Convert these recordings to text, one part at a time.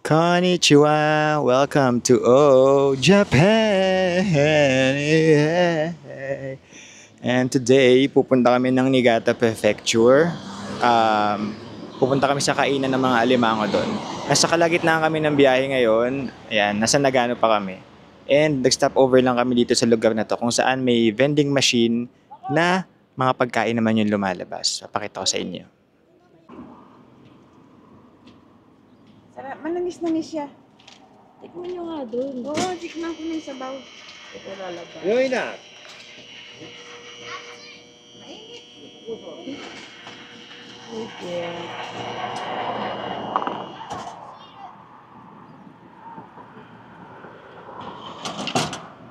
Konnichiwa! Welcome to Japan! And today, pupunta kami ng Niigata Prefecture. Pupunta kami sa kainan ng mga alimango doon. Nasa kalagitnaan kami ng biyahe ngayon. Ayan, nasa Nagano pa kami. And nag-stop over lang kami dito sa lugar na to kung saan may vending machine na mga pagkain naman yung lumalabas. Papakita ko sa inyo. Sarap, mananis-nanis siya. Tikman nyo nga dun. Oo, tikman ko na yung sabaw. Ito lalabas. Yoy na! Okay.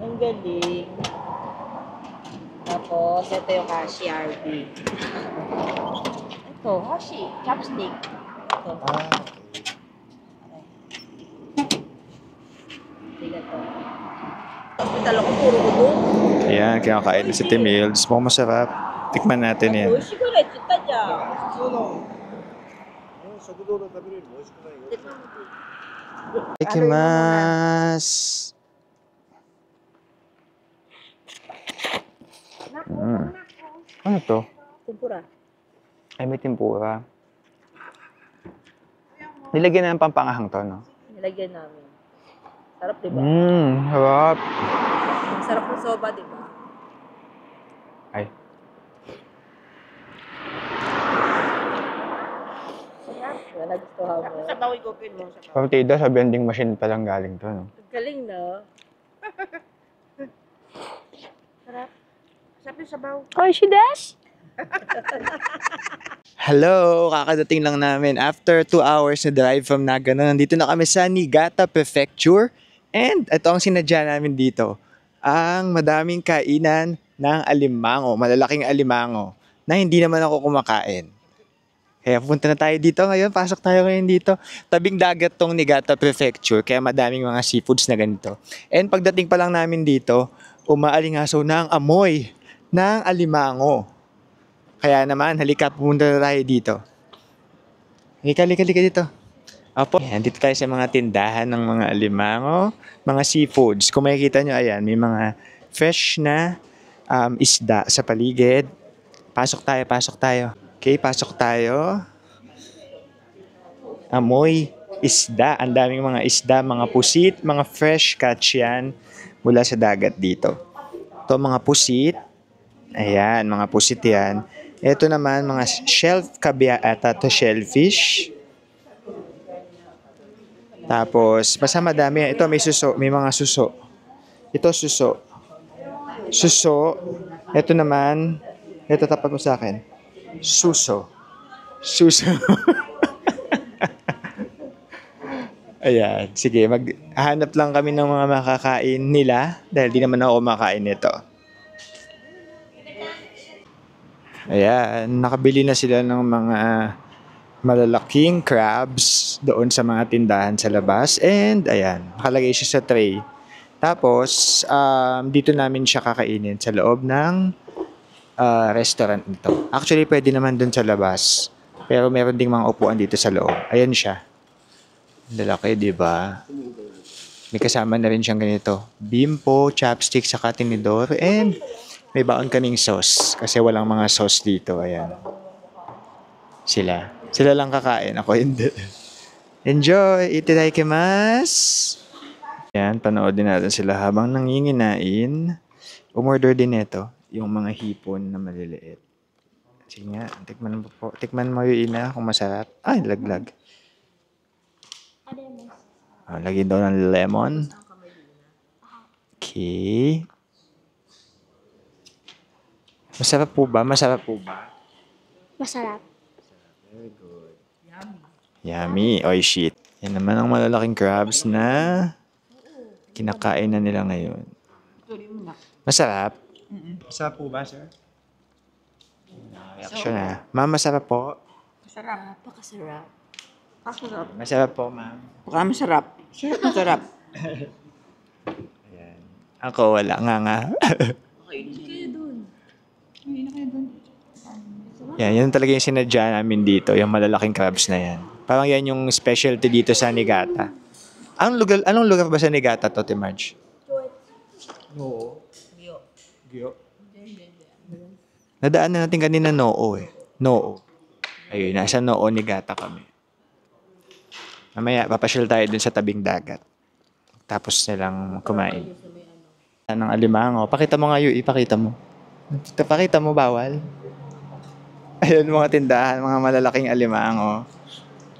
Ang galing. Tapos, ito yung Hashi RB. Ito, Hashi. Chopstick. Ito. Tiga to. Hospital ako, puro udong. Ayan, kinakain na si Timils. Mukhang masarap. Tikman natin yan. Uy, siguro, kita dyan. Ikimasu! Ano to? Tempura. Ay, may tempura. Nilagyan na ng pampangahang to, no? Nilagyan namin. Sarap, diba? Harap. Ang sarap ng soba, diba? Ay. Wala, nagustuhan mo. Sabaw, ikopin mo. Sabaw. Partida sa vending machine pa lang galing to, no? Galing, no? Sarap. Sarap yung sabaw. Ay, si Dash! Hello! Kakadating lang namin. After 2 hours na drive from Nagano, nandito na kami sa Niigata Prefecture. And ito ang sinadya namin dito. Ang madaming kainan ng alimango, malalaking alimango, na hindi naman ako kumakain. Kaya pupunta na tayo dito ngayon. Pasok tayo ngayon dito. Tabing dagat tong Niigata Prefecture, kaya madaming mga seafoods na ganito. And pagdating pa lang namin dito, umaalingasaw na ang amoy ng alimango. Kaya naman, halika, pumunta na tayo dito. Halika dito. Opo. Ayan, dito tayo sa mga tindahan ng mga alimango, mga seafoods. Kung makikita nyo, ayan, may mga fresh na isda sa paligid. Pasok tayo. Okay, pasok tayo. Amoy isda. Ang daming mga isda, mga pusit, mga fresh catch yan mula sa dagat dito. Ito mga pusit. Ayan, mga pusit yan. Ito naman, mga shellfish. Tapos, basta madami. Ito may suso, may mga suso. Ito suso. Ito naman, ito tapat mo sa akin. Suso. Ayan, sige, maghanap lang kami ng mga makakain nila dahil di naman ako makain nito. Ayan, nakabili na sila ng mga malalaking crabs doon sa mga tindahan sa labas. And ayan, nakalagay siya sa tray. Tapos, dito namin siya kakainin sa loob ng restaurant nito. Actually, pwede naman doon sa labas. Pero meron ding mga upuan dito sa loob. Ayan siya. Lalaki, di ba? May kasama na rin siyang ganito. Bimpo, chopstick, saka tinidor, and may baon kaming sauce. Kasi walang mga sauce dito. Ayan. Sila lang kakain. Ako hindi. Enjoy! Itadakimasu! Ayan, panoodin natin sila habang nanginginain. Umorder din ito. Yung mga hipon na maliliit. Sige nga, tikman mo yung ina kung masarap. Ay, laglag. Lagyan daw ng lemon. Okay. Masarap po ba? Masarap. Very good. Yummy. Oy, shit. Yan naman ang malalaking crabs na kinakain na nila ngayon. Masarap? Masarap po ba, sir? Reaction na. Ma'am, masarap po? Masarap. Napakasarap. Masarap. Masarap po, ma'am. Baka masarap. Masarap. Ayan. Ako, wala nga. Kayo dun. Yan, yun talaga yung sinadya namin dito, yung malalaking crabs na yan. Parang yan yung specialty dito sa Niigata. Anong lugar ba sa Niigata to, Marge? Noo. Gyo. Nadaan na natin kanina Noo eh. Noo. Ayun, nasa Noo Niigata kami. Mamaya, papasyal tayo dun sa tabing dagat. Tapos nilang kumain. Ng alimango. Pakita mo nga yun, ipakita mo. Pakita mo, bawal. Ayun, mga tindahan, mga malalaking alimango.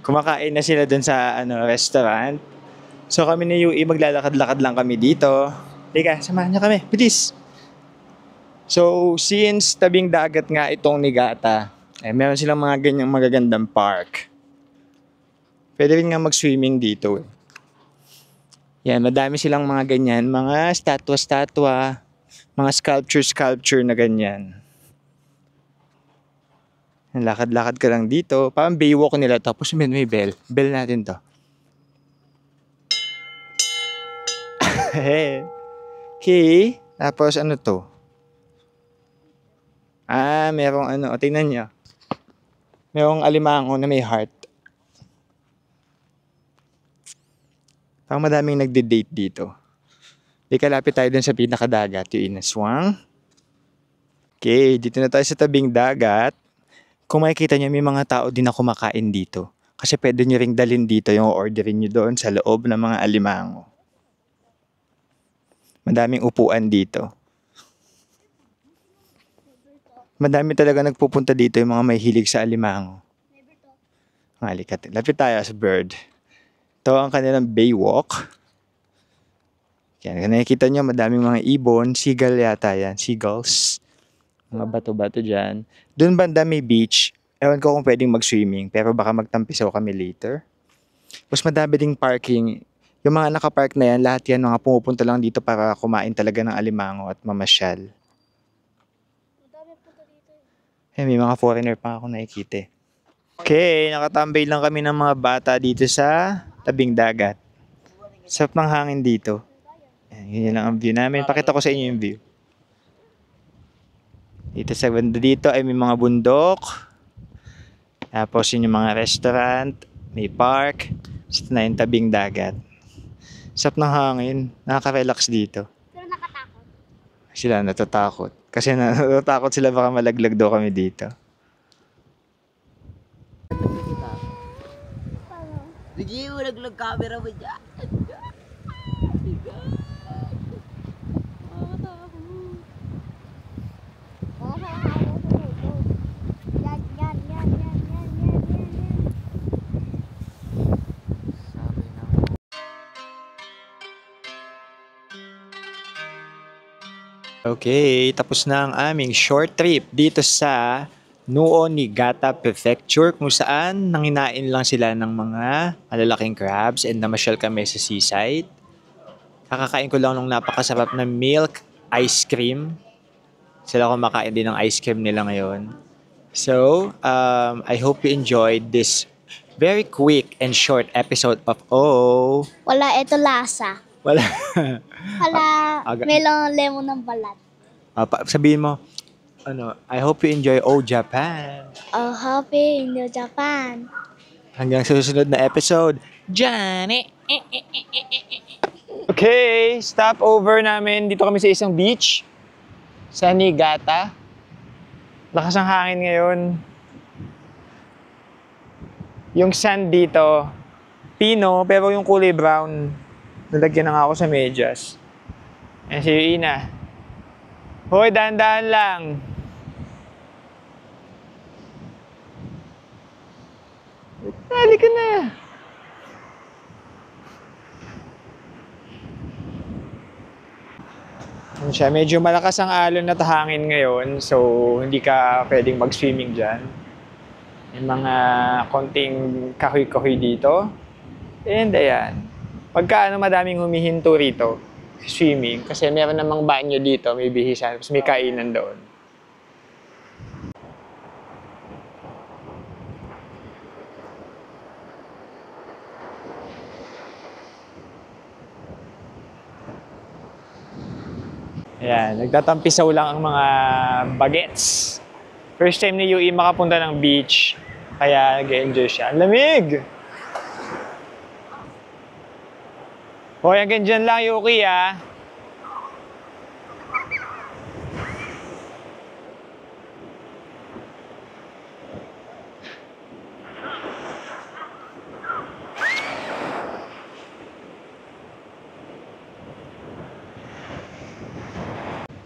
Kumakain na sila dun sa restaurant. So kami ni Yui, maglalakad-lakad lang kami dito. Teka, samahan niyo kami. Bilis! So, since tabing dagat nga itong Niigata, meron silang mga ganyang magagandang park. Pwede rin nga mag-swimming dito eh. Yan, madami silang mga ganyan, mga statwa-statwa, mga sculpture na ganyan. Lakad-lakad ka lang dito. Parang baywalk nila. Tapos may bell. Bell natin to. Okay. Tapos ano to? Merong tingnan nyo. Merong alimango na may heart. Parang madaming nagde-date dito. Ikalapit tayo dun sa pinakadagat, yung Inaswang. Okay, dito na tayo sa tabing dagat. Kung makikita nyo, may mga tao din na kumakain dito. Kasi pwede nyo ring dalhin dito yung orderin nyo doon sa loob ng mga alimango. Madaming upuan dito. Madami talaga nagpupunta dito yung mga may hilig sa alimango. Halika, lapit tayo sa bird. Ito ang kanilang baywalk. Yan, nakikita nyo, madaming mga ibon. Seagull yata yan. Seagulls. Mga bato-bato dyan. Doon banda may beach. Ewan ko kung pwedeng mag-swimming. Pero baka magtampisaw kami later. Mas madami ding parking. Yung mga nakapark na yan, lahat yan mga pumupunta lang dito para kumain talaga ng alimango at mamasyal. May mga foreigner pa ako nakikita. Okay, nakatambay lang kami ng mga bata dito sa tabing dagat. Sarap ng hangin dito. Yun lang ang view namin. Pakita ko sa inyo yung view. Dito sa banda dito ay may mga bundok. Tapos yun yung mga restaurant. May park. Ito na yung tabing dagat. Sarap ng hangin. Nakaka-relax dito. Pero nakatakot. Sila natatakot. Kasi natatakot sila baka malaglag daw kami dito. Sige mo, naglag-camera mo dyan. Okay, tapos na ang aming short trip dito sa Noo Niigata Prefecture kung saan nanginain lang sila ng mga malalaking crabs and namasyal kami sa seaside. Kakakain ko lang ng napakasarap na milk ice cream. Sila kumakain din ng ice cream nila ngayon. So, I hope you enjoyed this very quick and short episode of Wala, ito lasa. Wala. Wala, Aga- may lang lemon ng balat. Sabihin mo, I hope you enjoy Japan. Oh, happy in Japan. Hanggang sa susunod na episode, Johnny! Okay, stop over namin. Dito kami sa isang beach sa Niigata. Lakas ng hangin ngayon. Yung sand dito, pino, pero yung kulay brown. Nalagyan na nga ako sa medyas. Ayan si Ina. Hoy, dahan-dahan lang. Dali ka na. Ano siya, medyo malakas ang alon at hangin ngayon, so hindi ka pwedeng mag-swimming dyan. May mga konting kahoy-kahoy dito. And ayan. Pagka madaming humihinto rito, swimming, kasi meron namang banyo dito, may bihisan, tapos may kainan doon. Ayan, nagtatampisaw lang ang mga bagets. First time ni Yui makapunta ng beach, kaya nag-enjoy siya. Ang lamig! Hoy, hanggang dyan lang, Yuki, ah.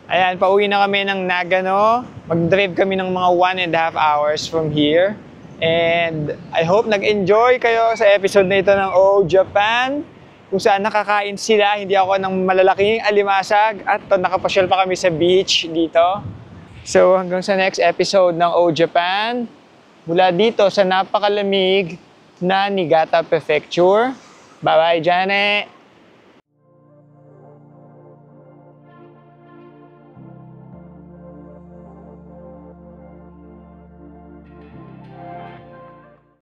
Ayan, pauwi na kami ng Nagano. Mag-drive kami ng mga 1.5 hours from here. And I hope nag-enjoy kayo sa episode na ito ng Oh Japan. Kung saan nakakain sila, hindi ako ng malalaking alimasag. At nakapasyal pa kami sa beach dito. So hanggang sa next episode ng Oh Japan. Mula dito sa napakalamig na Niigata Prefecture. Bye-bye, Jane!